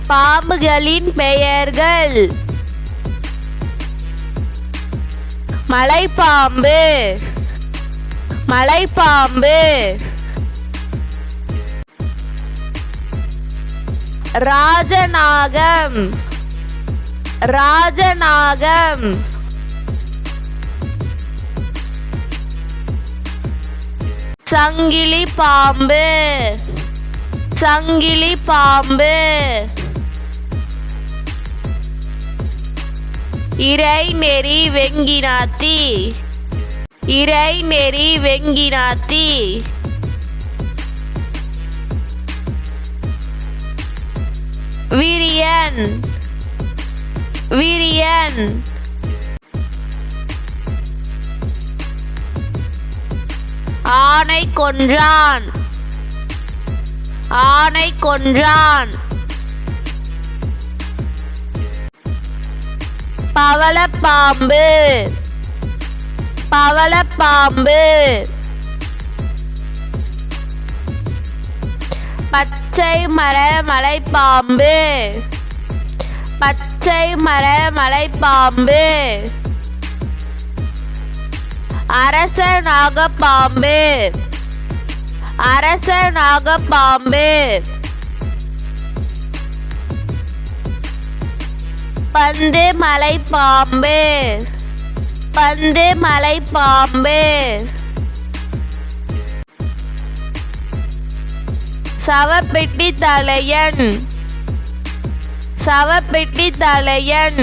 பாம்புகளின் பெயர்கள்: மலைப்பாம்பு, மலைப்பாம்பு. ராஜநாகம், ராஜநாகம். சங்கிலி பாம்பு, சங்கிலி பாம்பு. இரைநெறி வெங்கினாத்தி, இரைநெறி வெங்கினாத்தி. விரியன், விரியன். ஆனை கொன்றான், ஆனை கொன்றான். பவளப்பாம்பு, பவளப்பாம்பு. பச்சை மர மலைப்பாம்பு, பச்சை மர மலைப்பாம்பு. அரச நாகப்பாம்பு, அரச நாகப்பாம்பு. பந்து மலைப்பாம்பு, பந்து மலைப்பாம்பு. சவப்பெட்டி தலையன், சவப்பெட்டி தலையன்.